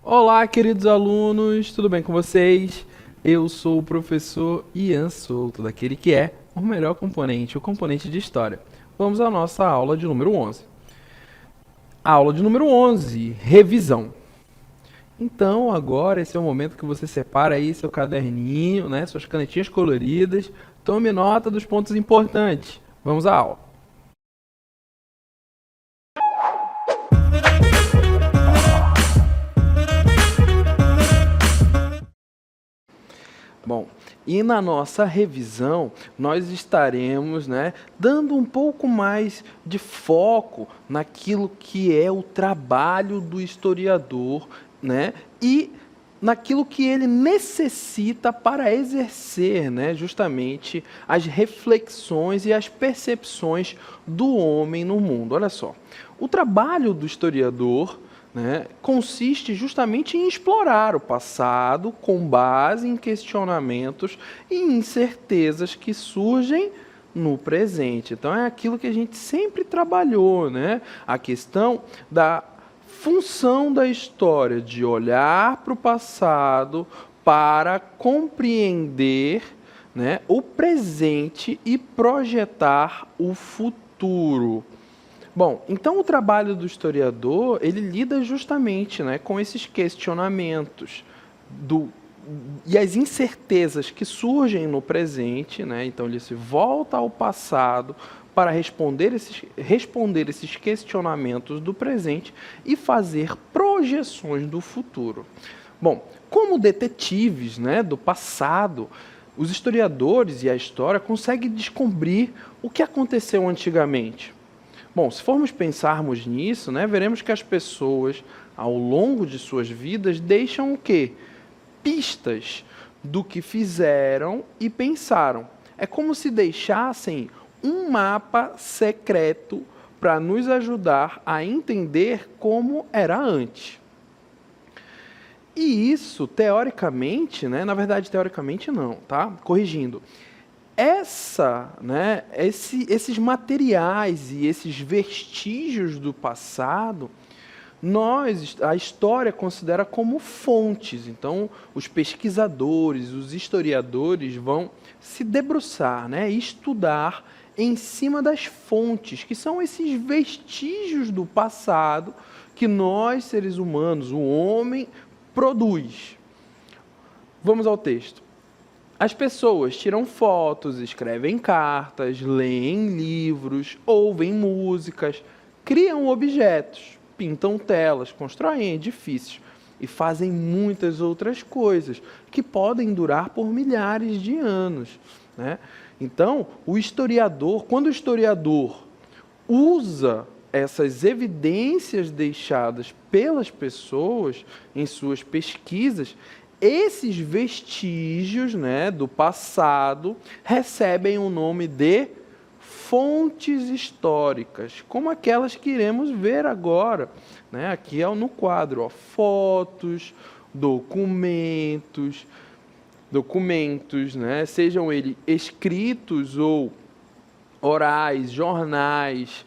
Olá, queridos alunos, tudo bem com vocês? Eu sou o professor Ian Souto, daquele que é o melhor componente, o componente de História. Vamos à nossa aula de número 11. Aula de número 11, revisão. Então, agora esse é o momento que você separa aí seu caderninho, né, suas canetinhas coloridas, tome nota dos pontos importantes. Vamos à aula. Bom, e na nossa revisão, nós estaremos, dando um pouco mais de foco naquilo que é o trabalho do historiador, e naquilo que ele necessita para exercer, justamente as reflexões e as percepções do homem no mundo. Olha só, o trabalho do historiador, consiste justamente em explorar o passado com base em questionamentos e incertezas que surgem no presente. Então é aquilo que a gente sempre trabalhou, a questão da função da história, de olhar para o passado para compreender, o presente e projetar o futuro. Bom, então o trabalho do historiador, ele lida justamente, com esses questionamentos e as incertezas que surgem no presente, então ele se volta ao passado para responder esses questionamentos do presente e fazer projeções do futuro. Bom, como detetives, do passado, os historiadores e a história conseguem descobrir o que aconteceu antigamente. Bom, se formos pensarmos nisso, veremos que as pessoas, ao longo de suas vidas, deixam o quê? Pistas do que fizeram e pensaram. É como se deixassem um mapa secreto para nos ajudar a entender como era antes. E isso, teoricamente, na verdade, teoricamente não, tá? Corrigindo. Esses materiais e esses vestígios do passado, a história considera como fontes. Então, os pesquisadores, os historiadores vão se debruçar, estudar em cima das fontes, que são esses vestígios do passado que nós, seres humanos, o homem, produz. Vamos ao texto. As pessoas tiram fotos, escrevem cartas, leem livros, ouvem músicas, criam objetos, pintam telas, constroem edifícios e fazem muitas outras coisas que podem durar por milhares de anos. Então, quando o historiador usa essas evidências deixadas pelas pessoas em suas pesquisas, esses vestígios, do passado recebem o nome de fontes históricas, como aquelas que iremos ver agora. Aqui no quadro, fotos, documentos, sejam eles escritos ou orais, jornais.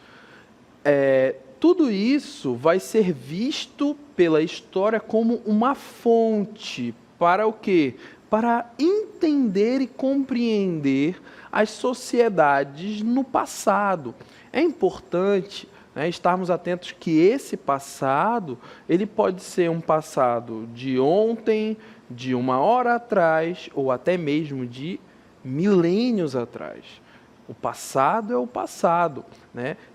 Tudo isso vai ser visto pela história como uma fonte para o quê? Para entender e compreender as sociedades no passado. É importante, estarmos atentos que esse passado, ele pode ser um passado de ontem, de uma hora atrás, ou até mesmo de milênios atrás. O passado é o passado,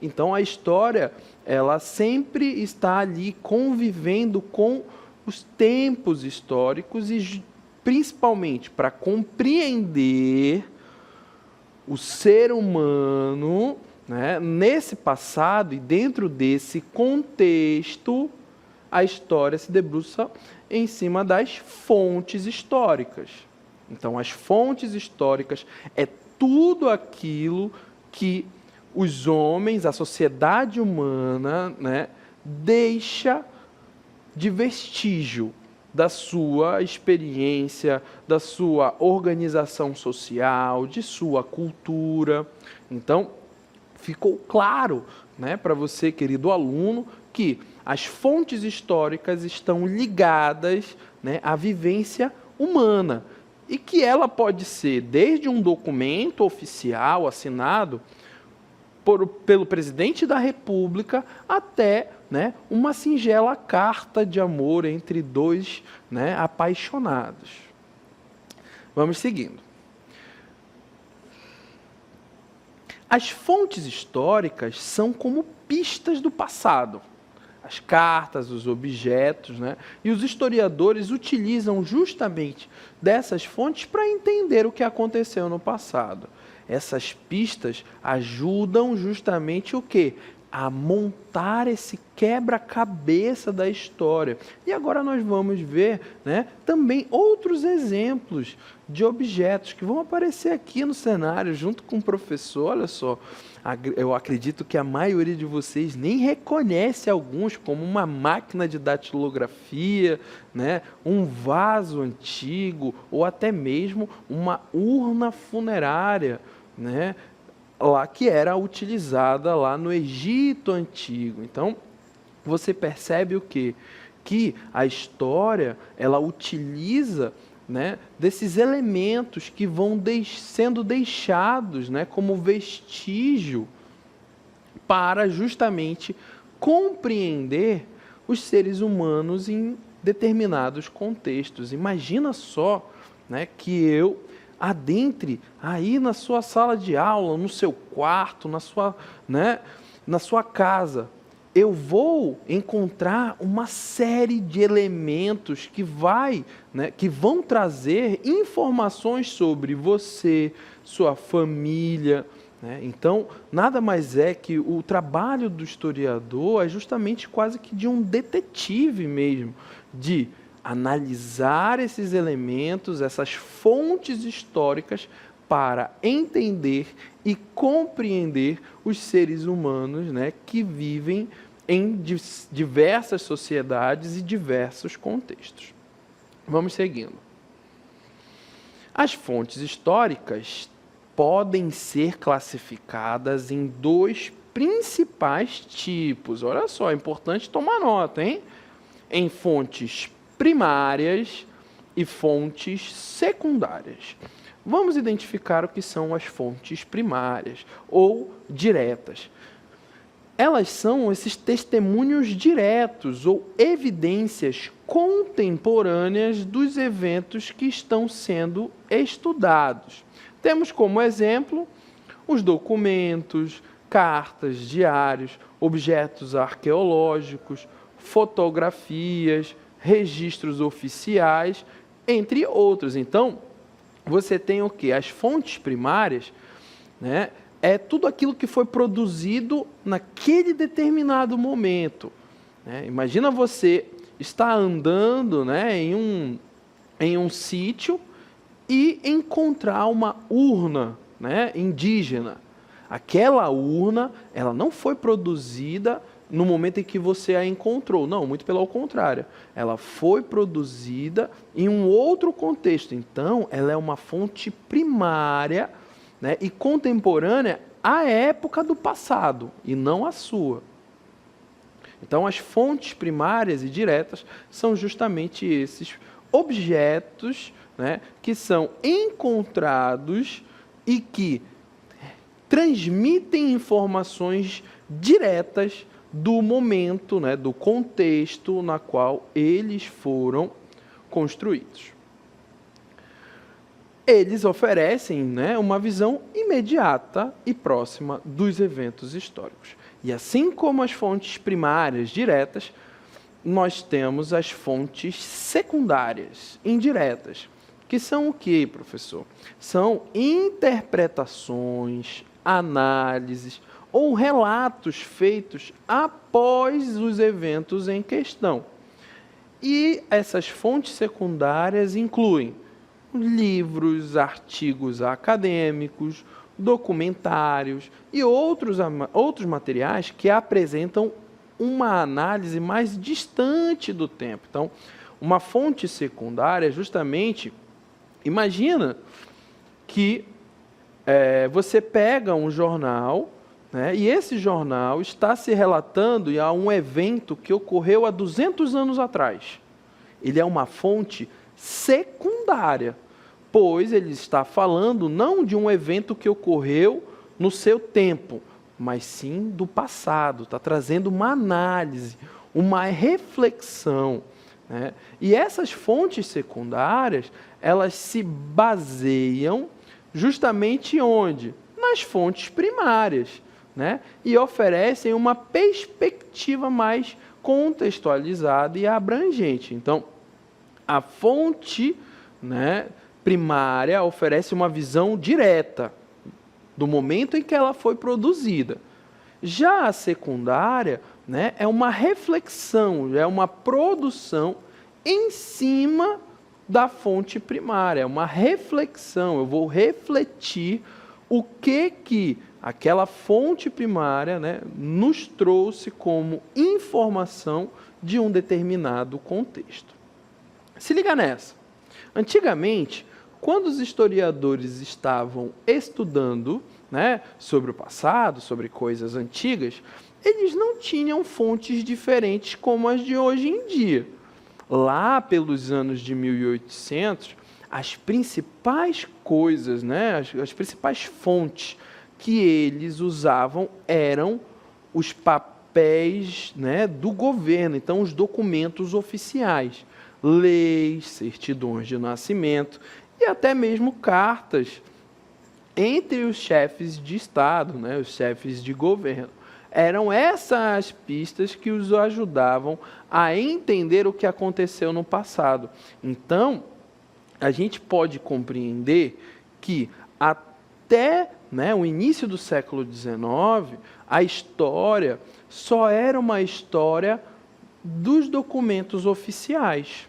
Então a história, ela sempre está ali convivendo com os tempos históricos e principalmente para compreender o ser humano, nesse passado e dentro desse contexto, a história se debruça em cima das fontes históricas. Então as fontes históricas é tudo aquilo que os homens, a sociedade humana, deixa de vestígio da sua experiência, da sua organização social, de sua cultura. Então, ficou claro, para você, querido aluno, que as fontes históricas estão ligadas, né, à vivência humana, e que ela pode ser desde um documento oficial assinado pelo presidente da República até, né, uma singela carta de amor entre dois, né, apaixonados. Vamos seguindo. As fontes históricas são como pistas do passado. As cartas, os objetos, né? E os historiadores utilizam justamente dessas fontes para entender o que aconteceu no passado. Essas pistas ajudam justamente o quê? A montar esse quebra-cabeça da história. E agora nós vamos ver, né, também outros exemplos de objetos que vão aparecer aqui no cenário junto com o professor. Olha só, eu acredito que a maioria de vocês nem reconhece alguns, como uma máquina de datilografia, né, um vaso antigo ou até mesmo uma urna funerária, né, lá que era utilizada lá no Egito Antigo. Então, você percebe o quê? Que a história, ela utiliza, né, desses elementos que vão sendo deixados, né, como vestígio para justamente compreender os seres humanos em determinados contextos. Imagina só, né, que eu adentre aí na sua sala de aula, no seu quarto, na sua casa. Eu vou encontrar uma série de elementos que vão trazer informações sobre você, sua família, né? Então, nada mais é que o trabalho do historiador é justamente quase que de um detetive mesmo, de analisar esses elementos, essas fontes históricas, para entender e compreender os seres humanos, né, que vivem em diversas sociedades e diversos contextos. Vamos seguindo. As fontes históricas podem ser classificadas em dois principais tipos. Olha só, é importante tomar nota, hein? Em fontes primárias e fontes secundárias. Vamos identificar o que são as fontes primárias ou diretas. Elas são esses testemunhos diretos ou evidências contemporâneas dos eventos que estão sendo estudados. Temos como exemplo os documentos, cartas, diários, objetos arqueológicos, fotografias, registros oficiais, entre outros. Então, você tem o quê? As fontes primárias, né, é tudo aquilo que foi produzido naquele determinado momento, né? Imagina você estar andando, né, em um sítio e encontrar uma urna, né, indígena. Aquela urna, ela não foi produzida no momento em que você a encontrou. Não, muito pelo contrário. Ela foi produzida em um outro contexto. Então, ela é uma fonte primária, né, e contemporânea à época do passado, e não à sua. Então, as fontes primárias e diretas são justamente esses objetos, né, que são encontrados e que transmitem informações diretas do momento, né, do contexto na qual eles foram construídos. Eles oferecem, né, uma visão imediata e próxima dos eventos históricos. E assim como as fontes primárias diretas, nós temos as fontes secundárias, indiretas, que são o quê, professor? São interpretações, análises ou relatos feitos após os eventos em questão. E essas fontes secundárias incluem livros, artigos acadêmicos, documentários e outros materiais que apresentam uma análise mais distante do tempo. Então, uma fonte secundária, justamente, imagina que você pega um jornal, né? E esse jornal está se relatando a um evento que ocorreu há 200 anos atrás. Ele é uma fonte secundária, pois ele está falando não de um evento que ocorreu no seu tempo, mas sim do passado. Está trazendo uma análise, uma reflexão, né? E essas fontes secundárias, elas se baseiam justamente onde? Nas fontes primárias, né? E oferecem uma perspectiva mais contextualizada e abrangente. Então, a fonte, né, primária oferece uma visão direta do momento em que ela foi produzida. Já a secundária, né, é uma reflexão, é uma produção em cima da fonte primária, é uma reflexão. Eu vou refletir o que aquela fonte primária, né, nos trouxe como informação de um determinado contexto. Se liga nessa. Antigamente, quando os historiadores estavam estudando, né, sobre o passado, sobre coisas antigas, eles não tinham fontes diferentes como as de hoje em dia. Lá pelos anos de 1800, as principais coisas, né, as principais fontes que eles usavam eram os papéis, né, do governo, então os documentos oficiais, leis, certidões de nascimento e até mesmo cartas entre os chefes de Estado, né, os chefes de governo. Eram essas pistas que os ajudavam a entender o que aconteceu no passado. Então, a gente pode compreender que até, né, o início do século XIX, a história só era uma história dos documentos oficiais.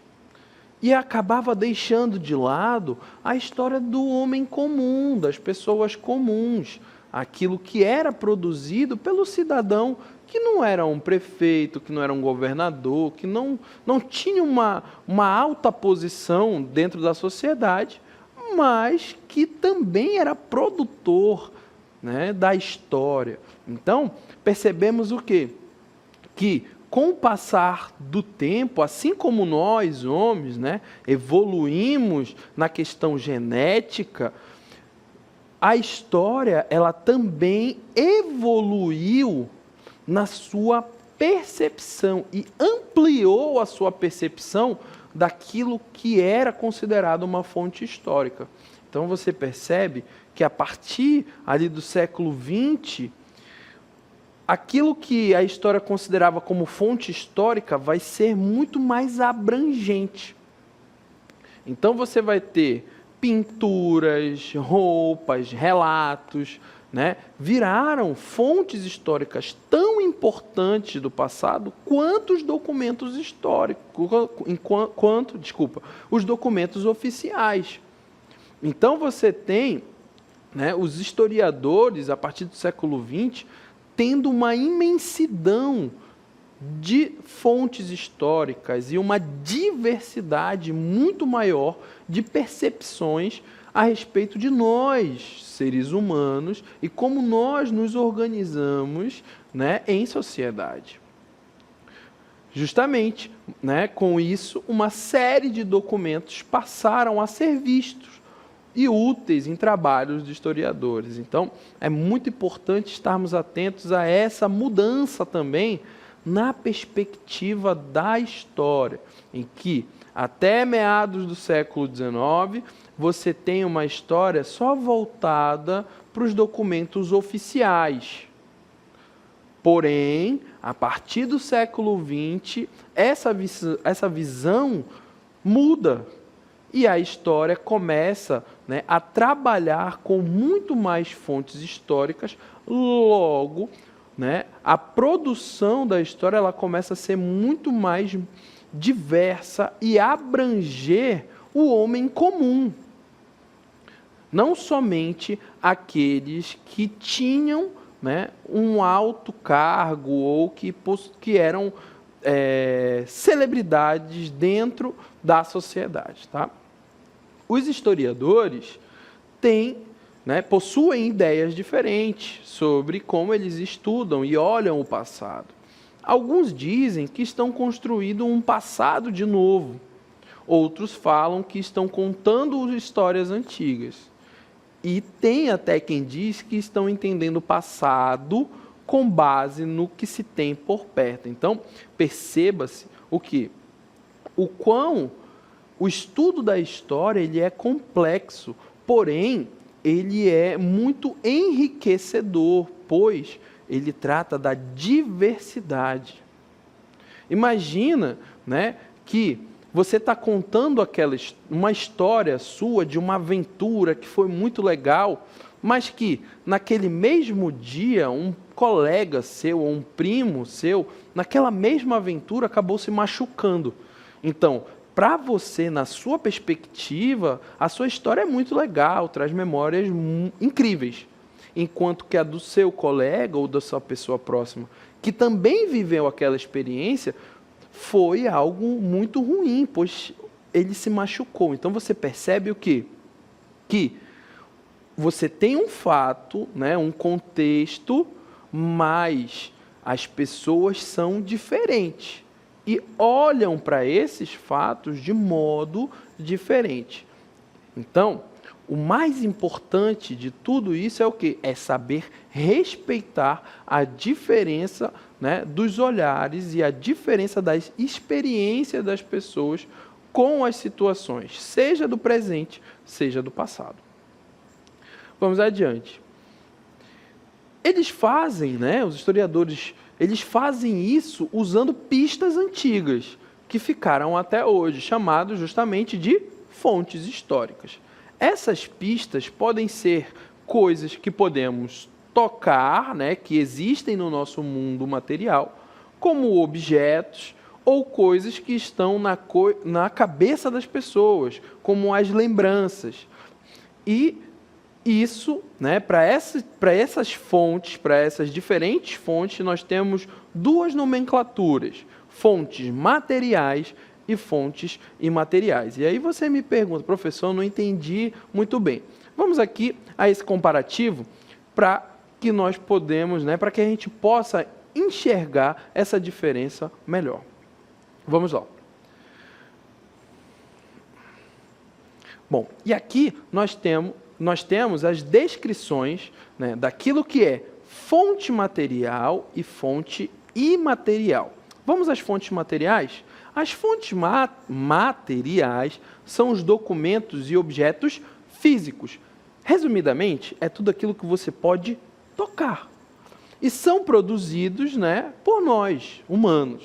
E acabava deixando de lado a história do homem comum, das pessoas comuns, aquilo que era produzido pelo cidadão que não era um prefeito, que não era um governador, que não tinha uma alta posição dentro da sociedade, mas que também era produtor, né, da história. Então, percebemos o quê? Que com o passar do tempo, assim como nós, homens, né, evoluímos na questão genética, a história ela também evoluiu na sua percepção e ampliou a sua percepção daquilo que era considerado uma fonte histórica. Então você percebe que a partir ali do século XX, aquilo que a história considerava como fonte histórica vai ser muito mais abrangente. Então você vai ter pinturas, roupas, relatos, né, viraram fontes históricas tão importantes do passado quanto os documentos históricos, os documentos oficiais. Então você tem, né, os historiadores, a partir do século XX, tendo uma imensidão de fontes históricas e uma diversidade muito maior de percepções a respeito de nós, seres humanos, e como nós nos organizamos, né, em sociedade. Justamente, né, com isso, uma série de documentos passaram a ser vistos e úteis em trabalhos de historiadores. Então, é muito importante estarmos atentos a essa mudança também na perspectiva da história, em que até meados do século XIX você tem uma história só voltada para os documentos oficiais. Porém, a partir do século XX, essa visão muda e a história começa, né, a trabalhar com muito mais fontes históricas. Logo, né, a produção da história ela começa a ser muito mais diversa e abranger o homem comum. Não somente aqueles que tinham, né, um alto cargo ou que eram celebridades dentro da sociedade. Tá? Os historiadores têm, né, possuem ideias diferentes sobre como eles estudam e olham o passado. Alguns dizem que estão construindo um passado de novo. Outros falam que estão contando histórias antigas. E tem até quem diz que estão entendendo o passado com base no que se tem por perto. Então, perceba-se o quão o estudo da história ele é complexo, porém, ele é muito enriquecedor, pois ele trata da diversidade. Imagina, né, que você está contando uma história sua de uma aventura que foi muito legal, mas que naquele mesmo dia um colega seu ou um primo seu, naquela mesma aventura, acabou se machucando. Então, para você, na sua perspectiva, a sua história é muito legal, traz memórias incríveis. Enquanto que a do seu colega ou da sua pessoa próxima, que também viveu aquela experiência, foi algo muito ruim, pois ele se machucou. Então você percebe o quê? Que você tem um fato, né, um contexto, mas as pessoas são diferentes e olham para esses fatos de modo diferente. Então, o mais importante de tudo isso é o quê? É saber respeitar a diferença, né, dos olhares e a diferença das experiências das pessoas com as situações, seja do presente, seja do passado. Vamos adiante. Eles fazem, né, os historiadores, eles fazem isso usando pistas antigas, que ficaram até hoje, chamados justamente de fontes históricas. Essas pistas podem ser coisas que podemos tocar, né, que existem no nosso mundo material, como objetos ou coisas que estão na cabeça das pessoas, como as lembranças. E isso, né, para essas fontes, para essas diferentes fontes, nós temos duas nomenclaturas: fontes materiais e fontes imateriais. E aí você me pergunta, professor, eu não entendi muito bem. Vamos aqui a esse comparativo para que nós podemos, né, para que a gente possa enxergar essa diferença melhor. Vamos lá. Bom, e aqui nós temos as descrições, né, daquilo que é fonte material e fonte imaterial. Vamos às fontes materiais? As fontes materiais são os documentos e objetos físicos. Resumidamente, é tudo aquilo que você pode tocar. E são produzidos, né, por nós, humanos.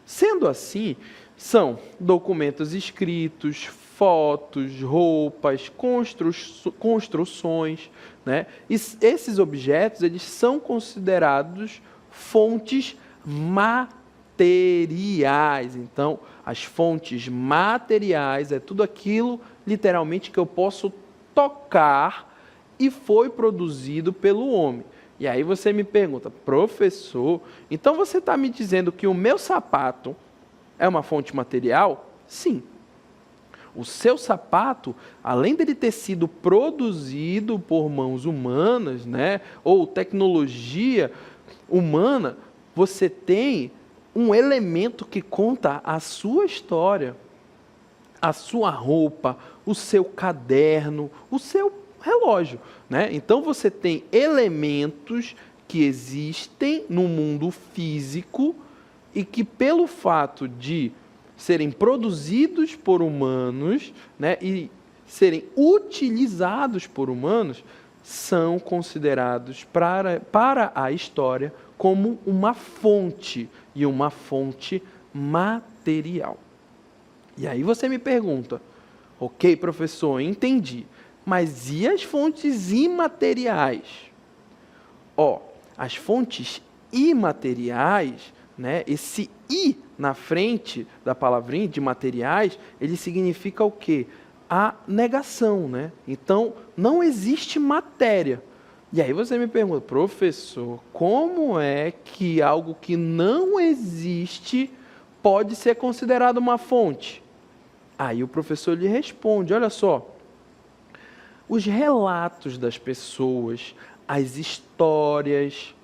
Sendo assim, são documentos escritos, fotos, roupas, construções, né? E esses objetos, eles são considerados fontes materiais. Então, as fontes materiais é tudo aquilo, literalmente, que eu posso tocar e foi produzido pelo homem. E aí você me pergunta, professor, então você está me dizendo que o meu sapato é uma fonte material? Sim. O seu sapato, além dele ter sido produzido por mãos humanas, né, ou tecnologia humana, você tem um elemento que conta a sua história, a sua roupa, o seu caderno, o seu relógio, né? Então você tem elementos que existem no mundo físico e que, pelo fato de serem produzidos por humanos, né, e serem utilizados por humanos, são considerados para a história como uma fonte, e uma fonte material. E aí você me pergunta, ok, professor, entendi, mas e as fontes imateriais? As fontes imateriais, né, esse I na frente da palavrinha de materiais, ele significa o quê? A negação, né? Então, não existe matéria. E aí você me pergunta, professor, como é que algo que não existe pode ser considerado uma fonte? Aí o professor lhe responde, olha só, os relatos das pessoas, as histórias,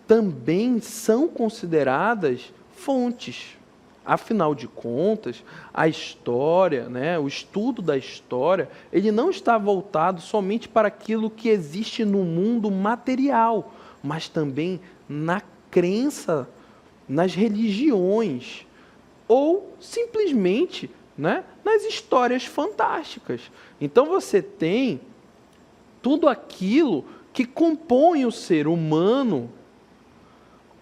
também são consideradas fontes. Afinal de contas, a história, né, o estudo da história, ele não está voltado somente para aquilo que existe no mundo material, mas também na crença, nas religiões, ou simplesmente, né, nas histórias fantásticas. Então você tem tudo aquilo que compõe o ser humano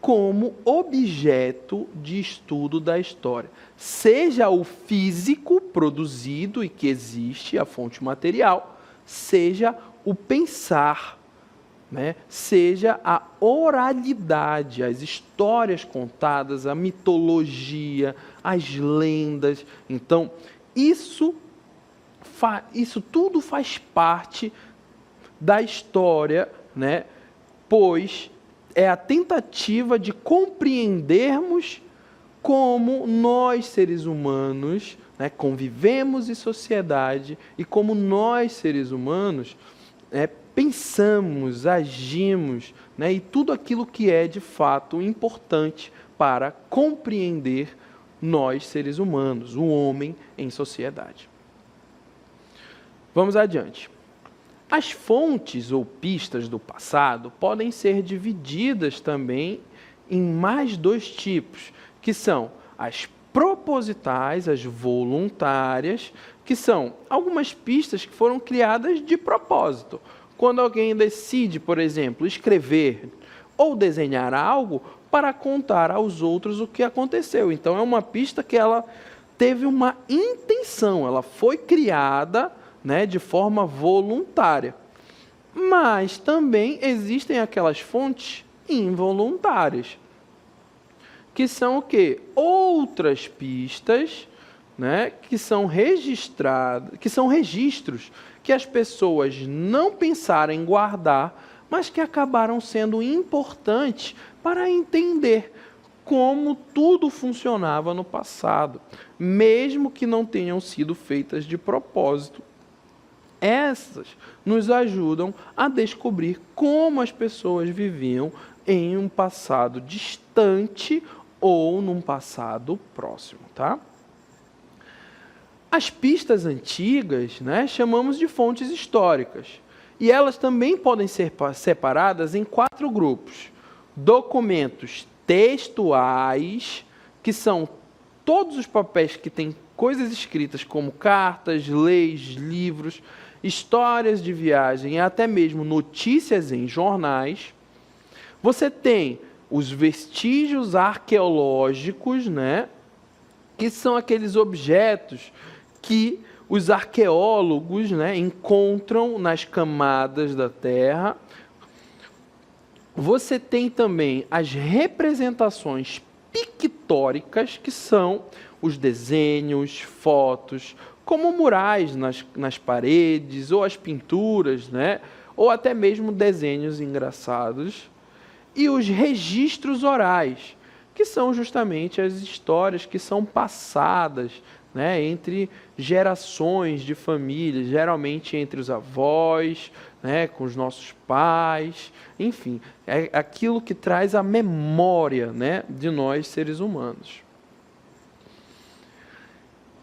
como objeto de estudo da história. Seja o físico produzido e que existe, a fonte material, seja o pensar, né? Seja a oralidade, as histórias contadas, a mitologia, as lendas. Então, isso tudo faz parte da história, né? Pois é a tentativa de compreendermos como nós, seres humanos, né, convivemos em sociedade e como nós, seres humanos, pensamos, agimos, né, e tudo aquilo que é de fato importante para compreender nós, seres humanos, o homem em sociedade. Vamos adiante. As fontes ou pistas do passado podem ser divididas também em mais dois tipos, que são as propositais, as voluntárias, que são algumas pistas que foram criadas de propósito. Quando alguém decide, por exemplo, escrever ou desenhar algo para contar aos outros o que aconteceu. Então, é uma pista que ela teve uma intenção, ela foi criada, né, de forma voluntária. Mas também existem aquelas fontes involuntárias, que são o quê? Outras pistas, né, que são registradas, que são registros que as pessoas não pensaram em guardar, mas que acabaram sendo importantes para entender como tudo funcionava no passado, mesmo que não tenham sido feitas de propósito. Essas nos ajudam a descobrir como as pessoas viviam em um passado distante ou num passado próximo, tá? As pistas antigas, né, chamamos de fontes históricas. E elas também podem ser separadas em 4 grupos. Documentos textuais, que são todos os papéis que têm coisas escritas como cartas, leis, livros, histórias de viagem e até mesmo notícias em jornais. Você tem os vestígios arqueológicos, né, que são aqueles objetos que os arqueólogos, né, encontram nas camadas da terra. Você tem também as representações pictóricas, que são os desenhos, fotos, como murais nas paredes, ou as pinturas, né, ou até mesmo desenhos engraçados. E os registros orais, que são justamente as histórias que são passadas, né, entre gerações de famílias, geralmente entre os avós, né, com os nossos pais, enfim, é aquilo que traz a memória, né, de nós seres humanos.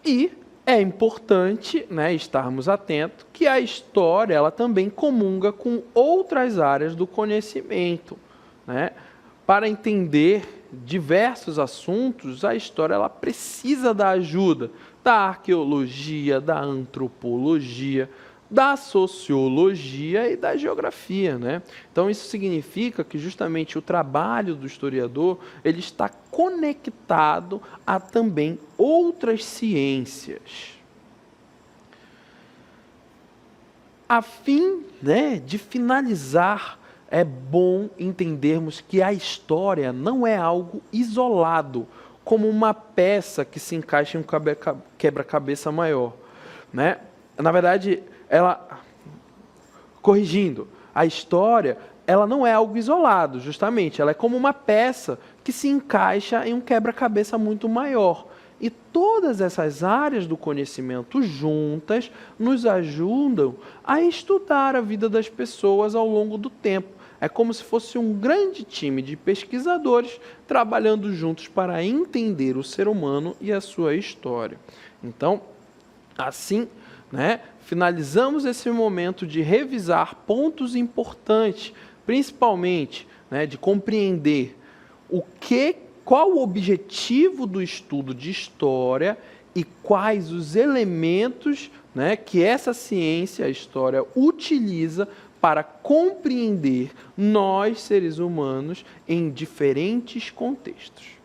E é importante, né, estarmos atentos que a história ela também comunga com outras áreas do conhecimento, né? Para entender diversos assuntos, a história ela precisa da ajuda da arqueologia, da antropologia, da sociologia e da geografia, né? Então isso significa que justamente o trabalho do historiador ele está conectado a também outras ciências. A fim, né, de finalizar, é bom entendermos que a história não é algo isolado, como uma peça que se encaixa em um quebra-cabeça maior, né? Na verdade, corrigindo, a história ela não é algo isolado, justamente, ela é como uma peça que se encaixa em um quebra-cabeça muito maior. E todas essas áreas do conhecimento juntas nos ajudam a estudar a vida das pessoas ao longo do tempo. É como se fosse um grande time de pesquisadores trabalhando juntos para entender o ser humano e a sua história. Então, assim, finalizamos esse momento de revisar pontos importantes, principalmente, de compreender qual o objetivo do estudo de história e quais os elementos, que essa ciência, a história, utiliza para compreender nós, seres humanos, em diferentes contextos.